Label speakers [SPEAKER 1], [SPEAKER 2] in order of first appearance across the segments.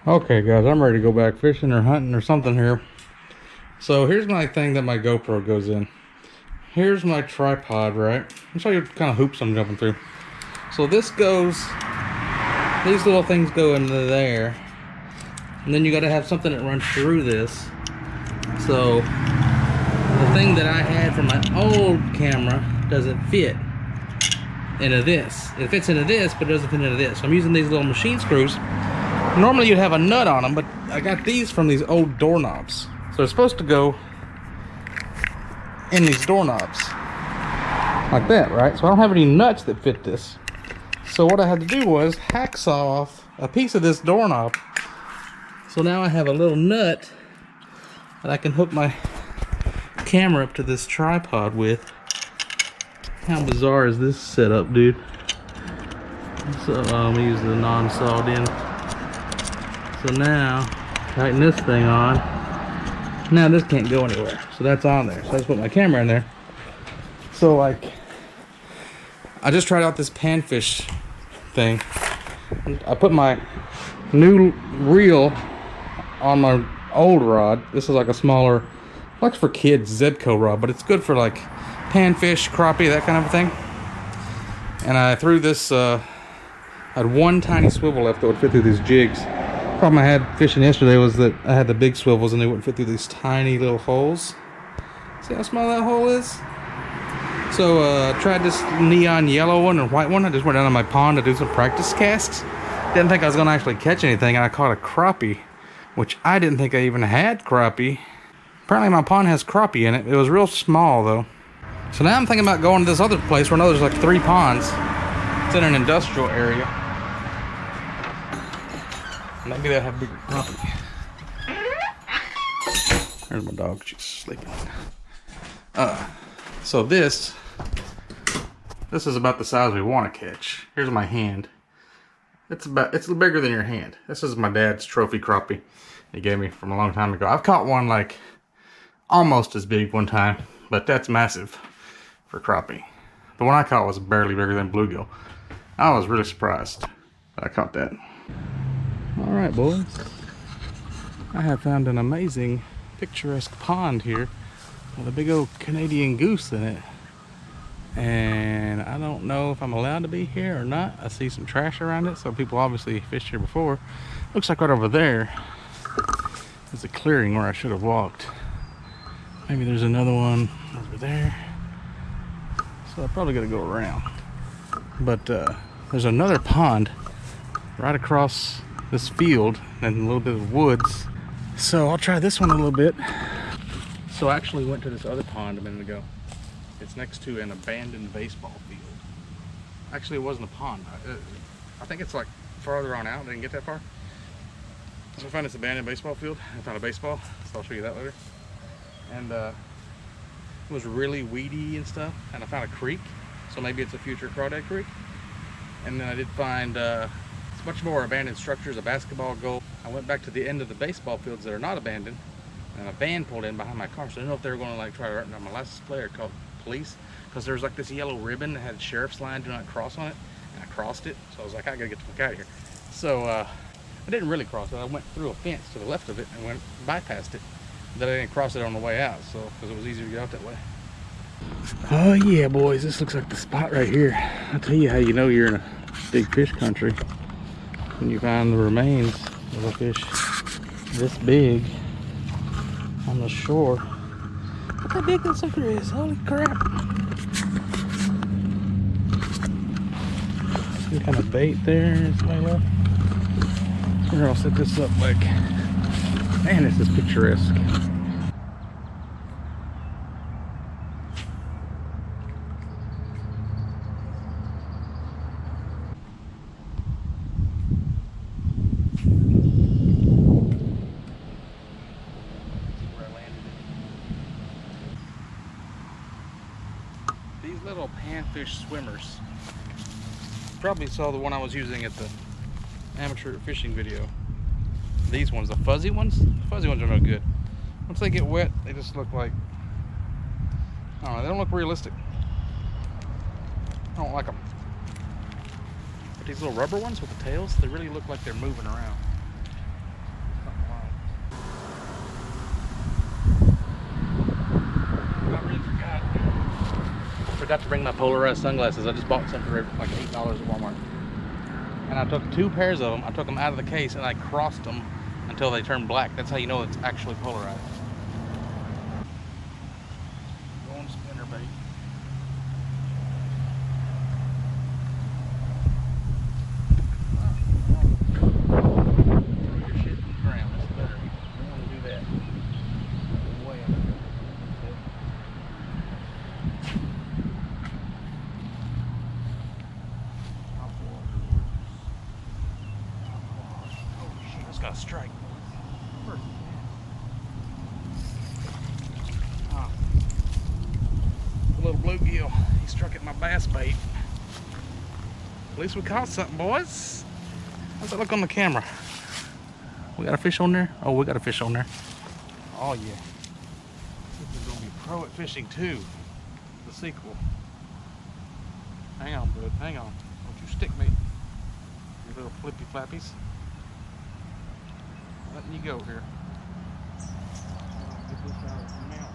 [SPEAKER 1] Okay guys, I'm ready to go back fishing or hunting or something here. So here's my thing that my GoPro goes in. Here's my tripod, right? I'll show you what kind of hoops I'm jumping through. So this goes, these little things go into there. And then you gotta have something that runs through this. So the thing that I had from my old camera doesn't fit into this. It fits into this, but it doesn't fit into this. So I'm using these little machine screws. Normally you'd have a nut on them, but I got these from these old doorknobs. So they're supposed to go in these doorknobs. Like that, right? So I don't have any nuts that fit this. So what I had to do was hacksaw off a piece of this doorknob. So now I have a little nut that I can hook my camera up to this tripod with. How bizarre is this setup, dude? So I'm gonna use the non-sawed in. So now, tighten this thing on. Now this can't go anywhere. So that's on there. So I just put my camera in there. So like, I just tried out this panfish thing. I put my new reel on my old rod. This is like a smaller, like for kids, Zebco rod, but it's good for like panfish, crappie, that kind of a thing. And I threw this, I had one tiny swivel left that would fit through these jigs. Problem I had fishing yesterday was that I had the big swivels and they wouldn't fit through these tiny little holes. See how small that hole is? So I tried this neon yellow one and white one. I just went down to my pond to do some practice casts. Didn't think I was gonna actually catch anything, and I caught a crappie, which I didn't think I even had crappie. Apparently my pond has crappie in it. It was real small though. So now I'm thinking about going to this other place where I know there's like 3 ponds. It's in an industrial area. Maybe they'll have bigger crappie. There's my dog, she's sleeping. So this is about the size we want to catch. Here's my hand. It's bigger than your hand. This is my dad's trophy crappie he gave me from a long time ago. I've caught one like almost as big one time, but that's massive for crappie. The one I caught was barely bigger than bluegill. I was really surprised that I caught that. All right, boys. I have found an amazing picturesque pond here with a big old Canadian goose in it. And I don't know if I'm allowed to be here or not. I see some trash around it, so people obviously fished here before. Looks like right over there is a clearing where I should have walked. Maybe there's another one over there. So I probably gotta go around. But there's another pond right across this field and a little bit of woods. So I'll try this one a little bit. So I actually went to this other pond a minute ago. It's next to an abandoned baseball field. Actually, it wasn't a pond. I think it's like farther on out. I didn't get that far. So I found this abandoned baseball field. I found a baseball, so I'll show you that later. And it was really weedy and stuff. And I found a creek, so maybe it's a future crawdad creek. And then I did find it's much more abandoned structures, a basketball goal. I went back to the end of the baseball fields that are not abandoned, and a van pulled in behind my car. So I didn't know if they were going to like try to write down my license plate or call police, because there was like this yellow ribbon that had a sheriff's line, do not cross on it, and I crossed it. So I was like, I gotta get the fuck out of here. So I didn't really cross it. I went through a fence to the left of it and went bypassed it. Then I didn't cross it on the way out, so because it was easier to get out that way. Oh yeah, boys, this looks like the spot right here. I'll tell you how you know you're in a big fish country when you find the remains of a fish this big on the shore. Look how big that sucker is, holy crap. Some kind of bait there, it's way left. Here, I'll set this up like, man, this is picturesque. These little panfish swimmers. Probably saw the one I was using at the amateur fishing video. These ones, the fuzzy ones are no good. Once they get wet, they just look like, I don't know, they don't look realistic. I don't like them. But these little rubber ones with the tails, they really look like they're moving around. forgot to bring my polarized sunglasses. I just bought some for like $8 at Walmart. And I took 2 pairs of them. I took them out of the case and I crossed them until they turned black. That's how you know it's actually polarized. Going spinnerbait. Throw your shit in the ground. That's better. You don't want to do that. Way under. Got a strike. Oh, a little bluegill. He struck at my bass bait. At least we caught something, boys. How's that look on the camera? We got a fish on there? Oh, we got a fish on there. Oh yeah. This is gonna be pro at fishing too. The sequel. Hang on, bud. Hang on. Don't you stick me. You little flippy flappies. Letting you go here. Get this out of the mouth.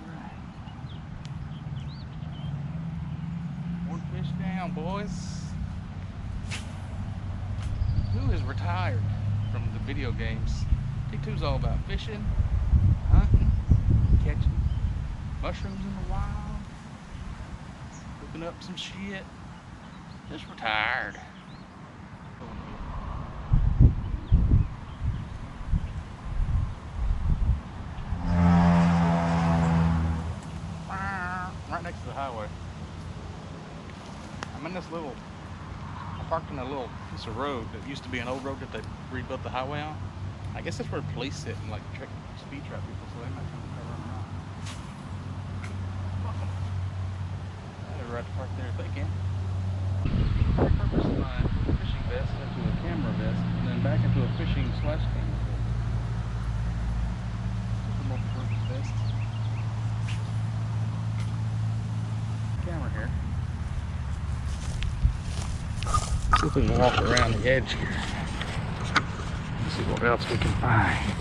[SPEAKER 1] Alright. 1 fish down, boys. Who is retired from the video games? T2's all about fishing, hunting, catching mushrooms in the wild, cooking up some shit. Just retired. Right next to the highway. I'm in this little, I parked in a little piece of road that used to be an old road that they rebuilt the highway on. I guess that's where police sit and like speed trap people, so they might come and cover them around. I have a right to park there if they can. I repurposed my fishing vest into a camera vest and then back into a fishing / camera vest. Just a multi-purpose vest. Camera here. See if we can walk around the edge here. Let's see what else we can find.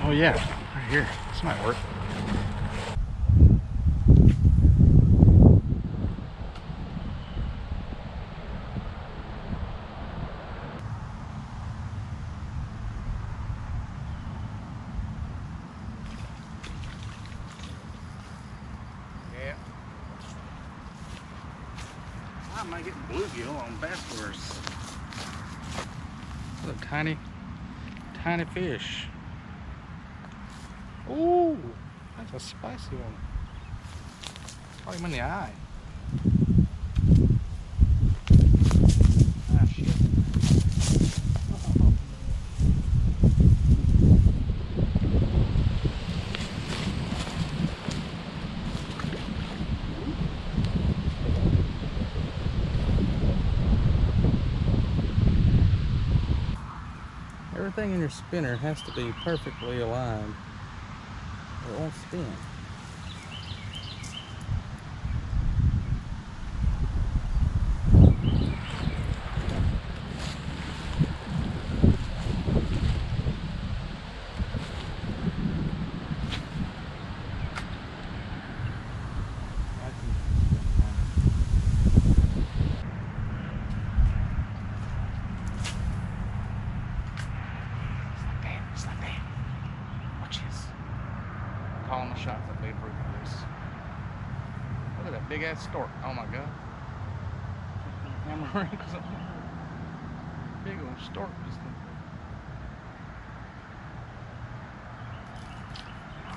[SPEAKER 1] Oh yeah, right here. This might work. Yeah. I might get bluegill on bass lures. What a tiny fish. Ooh, that's a spicy one. Caught him in the eye. Ah, shit. Everything in your spinner has to be perfectly aligned. It won't spin. Calling the shots that they approve of this. Look at that big ass stork. Oh my god. Camera wrinkles up there. Big old stork just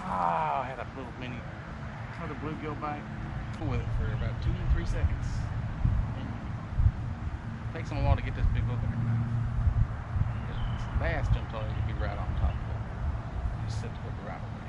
[SPEAKER 1] ah, I had a little mini another bluegill bite. Pull with it for about 2 to 3 seconds. It takes them a while to get this big hook in their mouth. It's fast until you be right on top of it. Just set the hook right over there.